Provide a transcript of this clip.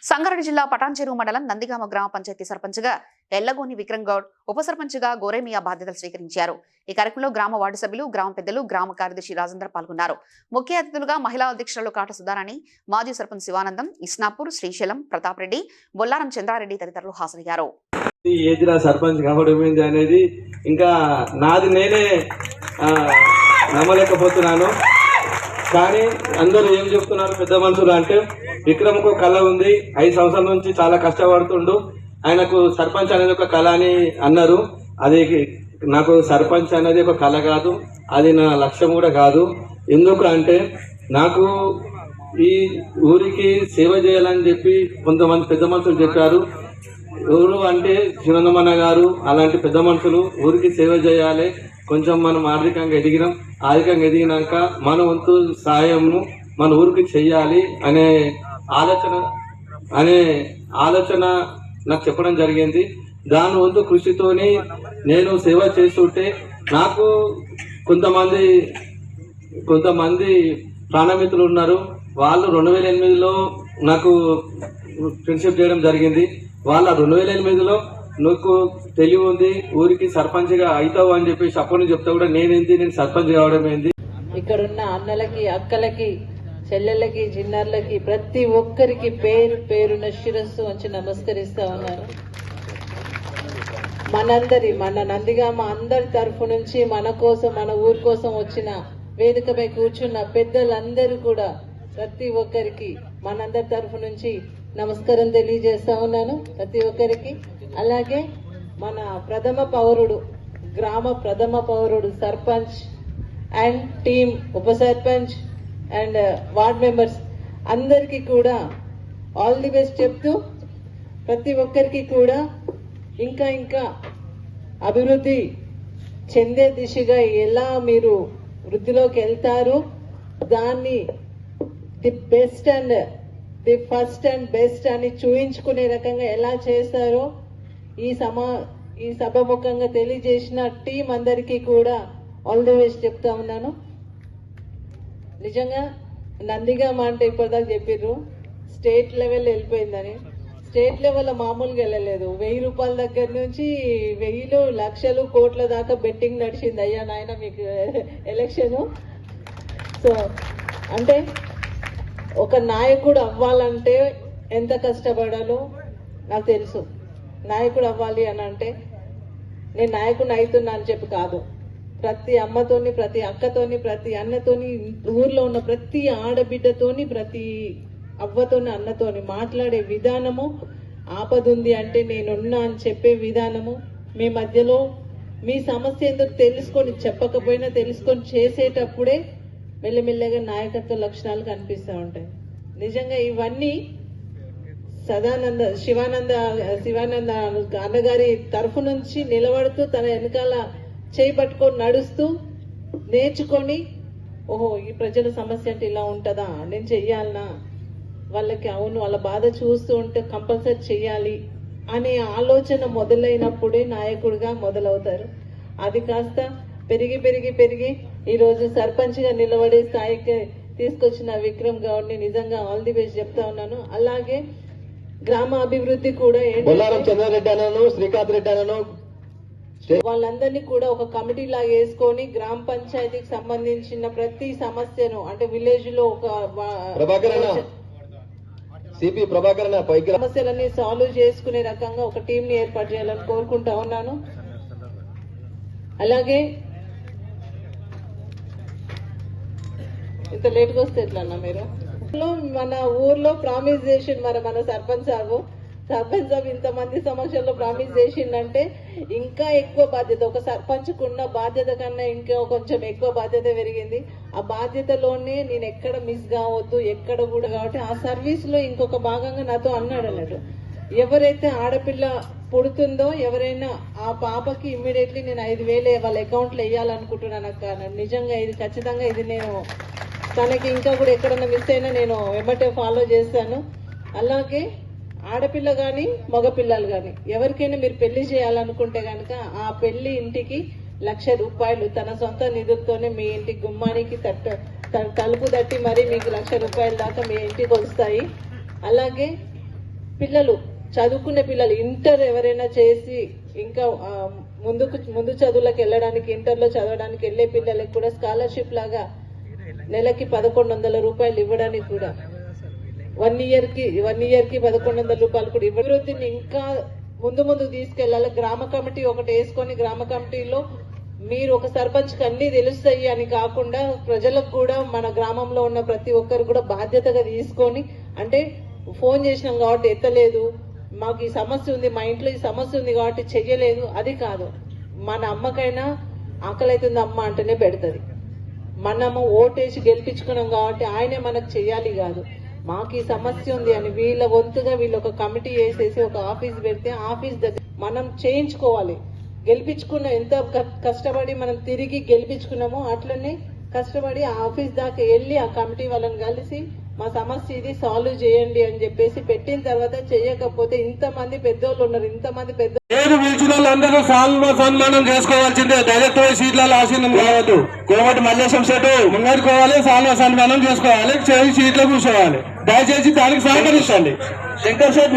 సంగారెడ్డి జిల్లా పటాన్చెరు మండలం నందిగామ గ్రామ పంచాయతీ సర్పంచ్గా ఎల్లగోని విక్రమ్ గౌడ్, ఉప సర్పంచ్గా గోరేమియా బాధ్యతలు స్వీకరించారు. ఈ కార్యక్రమంలో గ్రామ వార్డు సభ్యులు, గ్రామ పెద్దలు, గ్రామ కార్యదర్శి రాజేంద్ర పాల్గొన్నారు. ముఖ్య అతిథులుగా మహిళా అధ్యక్షులు కాట సుధారాణి, మాజీ సర్పంచ్ శివానందం, ఇస్నాపూర్, శ్రీశైలం, ప్రతాప్ రెడ్డి, బొల్లారం చంద్రారెడ్డి తదితరులు హాజరయ్యారు. సర్పంచ్ కావడం అనేది ఇంకా నాది నేనే నమ్మలేకపోతున్నాను. కానీ అందరూ ఏం చెప్తున్నారు పెద్ద మనుషులు అంటే, విక్రమ్కు కళ ఉంది, 5 సంవత్సరాల నుంచి చాలా కష్టపడుతుండు, ఆయనకు సర్పంచ్ అనేది ఒక కళ అని అన్నారు. అది నాకు సర్పంచ్ అనేది ఒక కళ కాదు, అది నా లక్ష్యం కూడా కాదు. ఎందుకు అంటే నాకు ఈ ఊరికి సేవ చేయాలని చెప్పి కొంతమంది పెద్ద మనుషులు చెప్పారు. ఎవరు అంటే శివనమన్న గారు అలాంటి పెద్ద మనుషులు ఊరికి సేవ చేయాలి, కొంచెం మనం ఆర్థికంగా ఎదిగినాక మన వంతు సాయము మన ఊరికి చెయ్యాలి అనే ఆలోచన నాకు చెప్పడం జరిగింది. దాని వంతు కృషితోని నేను సేవ చేస్తుంటే నాకు కొంతమంది ప్రాణమిత్రులు ఉన్నారు. వాళ్ళు 2008లో నాకు ఫ్రెండ్షిప్ చేయడం జరిగింది. వాళ్ళ 2008లో నాకు తెలివి ఉంది, ఊరికి సర్పంచ్గా అవుతావు అని చెప్పేసి అప్పటి నుంచి చెప్తా కూడా నేను సర్పంచ్ కావడం ఏంది. ఇక్కడున్న అన్నలకి, అక్కలకి, చెల్లెళ్ళకి, చిన్నారులకి ప్రతి ఒక్కరికి పేరు పేరున శిరస్సు వంచి నమస్కరిస్తా ఉన్నాను. మన నందిగామ అందరి తరఫు నుంచి మన కోసం, మన ఊరి కోసం వచ్చిన వేదికపై కూర్చున్న పెద్దలందరూ కూడా ప్రతి ఒక్కరికి మనందరి తరఫు నుంచి నమస్కారం తెలియజేస్తా ఉన్నాను ప్రతి ఒక్కరికి. అలాగే మన గ్రామ ప్రథమ పౌరుడు సర్పంచ్ అండ్ టీమ్, ఉప సర్పంచ్ అండ్ వార్డ్ మెంబర్స్ అందరికీ కూడా ఆల్ ది బెస్ట్ చెప్తూ, ప్రతి ఒక్కరికి కూడా ఇంకా అభివృద్ధి చెందే దిశగా ఎలా మీరు వృద్ధిలోకి వెళ్తారు, దాన్ని ది ఫస్ట్ అండ్ బెస్ట్ అని చూయించుకునే రకంగా ఎలా చేస్తారో ఈ సభముఖంగా తెలియజేసిన టీం అందరికీ కూడా ఆల్ ది బెస్ట్ చెప్తా ఉన్నాను. నిజంగా నందిగామ అంటే ఇప్పటిదాకా చెప్పిర్రు స్టేట్ లెవెల్ వెళ్ళిపోయిందని. స్టేట్ లెవెల్ మామూలుగా వెళ్ళలేదు. 1000 రూపాయల దగ్గర నుంచి 1000 లక్షలు కోట్ల దాకా బెట్టింగ్ నడిచింది. అయ్యా నాయన మీకు ఎలక్షను. సో అంటే ఒక నాయకుడు అవ్వాలంటే ఎంత కష్టపడాలో నాకు తెలుసు. నాయకుడు అవ్వాలి అని అంటే నేను నాయకుడిని అవుతున్నా అని చెప్పి కాదు. ప్రతి అమ్మతోని, ప్రతి అక్కతోని, ప్రతి అన్నతోని, ఊర్లో ఉన్న ప్రతి ఆడబిడ్డతోని, ప్రతి అవ్వతోని, అన్నతోని మాట్లాడే విధానము, ఆపదుంది అంటే నేనున్నా అని చెప్పే విధానము, మీ మధ్యలో మీ సమస్య ఏందో చెప్పకపోయినా తెలుసుకొని చేసేటప్పుడే మెల్లమెల్లగా నాయకత్వ లక్షణాలు కనిపిస్తూ ఉంటాయి. నిజంగా ఇవన్నీ శివానంద అన్నగారి తరఫు నుంచి నిలబడుతూ తన వెనకాల చేయి పట్టుకొని నడుస్తూ నేర్చుకొని, ఓహో ఈ ప్రజల సమస్య అంటే ఇలా ఉంటుందా, నేను చెయ్యాలనా, వాళ్ళకి అవును వాళ్ళ బాధ చూస్తూ ఉంటే కంపల్సరీ చెయ్యాలి అనే ఆలోచన మొదలైనప్పుడే నాయకుడిగా మొదలవుతారు. అది కాస్త పెరిగి ఈరోజు సర్పంచ్గా నిలబడే స్థాయికి తీసుకొచ్చిన విక్రమ్ గౌడ్ని నిజంగా ఆల్ ది బెస్ట్ చెప్తా ఉన్నాను. అలాగే గ్రామ అభివృద్ధి కూడా శ్రీకాంత్ రెడ్డి అన్నను వాళ్ళందరినీ కూడా ఒక కమిటీ లాగా వేసుకొని గ్రామ పంచాయతీకి సంబంధించిన ప్రతి సమస్యను, అంటే విలేజ్ లో ఒక సమస్యలన్నీ సాల్వ్ చేసుకునే రకంగా ఒక టీం ని ఏర్పాటు చేయాలని కోరుకుంటా ఉన్నాను. అలాగే ఇంత లేట్గా వస్తే ఎట్లా అన్నా మీరు మన ఊర్లో ప్రామిస్ చేసిండు, మన సర్పంచ్ సాబ్ ఇంతమంది సమక్షంలో ప్రామిస్ చేసిండంటే ఇంకా ఎక్కువ బాధ్యత, ఒక సర్పంచ్కు ఉన్న బాధ్యత కన్నా ఇంకా కొంచెం ఎక్కువ బాధ్యత పెరిగింది. ఆ బాధ్యతలోనే నేను ఎక్కడ మిస్ కావద్దు, ఎక్కడ కూడా, కాబట్టి ఆ సర్వీస్ లో ఇంకొక భాగంగా నాతో అన్నాడు ఎవరైతే ఆడపిల్ల పుడుతుందో ఎవరైనా ఆ పాపకి ఇమ్మీడియట్లీ నేను 5,000 వాళ్ళ అకౌంట్లో వేయాలనుకుంటున్నాను అక్క. నిజంగా ఇది ఖచ్చితంగా ఇది నేను తనకి ఇంకా కూడా ఎక్కడన్నా మిస్ అయినా నేను వెంబటే ఫాలో చేస్తాను. అలాగే ఆడపిల్ల కానీ మగపిల్లలు కానీ ఎవరికైనా మీరు పెళ్లి చేయాలనుకుంటే కనుక ఆ పెళ్లి ఇంటికి ₹1,00,000 తన సొంత నిధులతోనే మీ ఇంటి గుమ్మానికి తలుపు తట్టి మరి మీకు ₹1,00,000 దాకా మీ ఇంటికి వస్తాయి. అలాగే పిల్లలు చదువుకునే పిల్లలు ఇంటర్ ఎవరైనా చేసి ఇంకా ముందు చదువులకు వెళ్ళడానికి ఇంటర్లో చదవడానికి వెళ్ళే పిల్లలకి కూడా స్కాలర్షిప్ లాగా నెలకి 1100 రూపాయలు ఇవ్వడానికి కూడా 1 ఇయర్కి 1100 రూపాయలు కూడా అభివృద్ధిని ఇంకా ముందు తీసుకెళ్లాలి. గ్రామ కమిటీ ఒకటి వేసుకొని గ్రామ కమిటీలో మీరు ఒక సర్పంచ్కి అన్ని తెలుస్తాయి అని కాకుండా ప్రజలకు కూడా మన గ్రామంలో ఉన్న ప్రతి ఒక్కరు కూడా బాధ్యతగా తీసుకొని, అంటే ఫోన్ చేసినాం కాబట్టి ఎత్తలేదు, మాకు ఈ సమస్య ఉంది, మా ఇంట్లో ఈ సమస్య ఉంది కాబట్టి చెయ్యలేదు, అది కాదు. మన అమ్మకైనా ఆకలి అవుతుంది అమ్మ అంటేనే పెడుతుంది. మనము ఓటేసి గెలిపించుకున్నాం కాబట్టి ఆయనే మనకు చెయ్యాలి కాదు. మాకు ఈ సమస్య ఉంది అని వీళ్ళ వంతుగా వీళ్ళు ఒక కమిటీ వేసేసి ఒక ఆఫీస్ పెడితే ఆఫీస్ దగ్గర మనం చేయించుకోవాలి. గెలిపించుకున్న ఎంత కష్టపడి మనం తిరిగి గెలిపించుకున్నామో అట్లనే కష్టపడి ఆ ఆఫీస్ దాకా వెళ్ళి ఆ కమిటీ వాళ్ళని కలిసి మా సమస్య ఇది సాల్వ్ చేయండి అని చెప్పేసి పెట్టిన తర్వాత చేయకపోతే ఇంతమంది పెద్దోళ్ళు ఉన్నారు, ఇంతమంది పెద్ద పేరు పిలిచిన వాళ్ళందరూ సన్మానం చేసుకోవాల్సిందే. డైరెక్ట్ సీట్లలో ఆశీనం కావద్దు. కోమటి మల్లేశం సెట్ ముంగడుకోవాలి, సన్మానం చేసుకోవాలి, సీట్లో కూర్చోవాలి. దయచేసి దానికి సహకరించండి. శంకర్ సెట్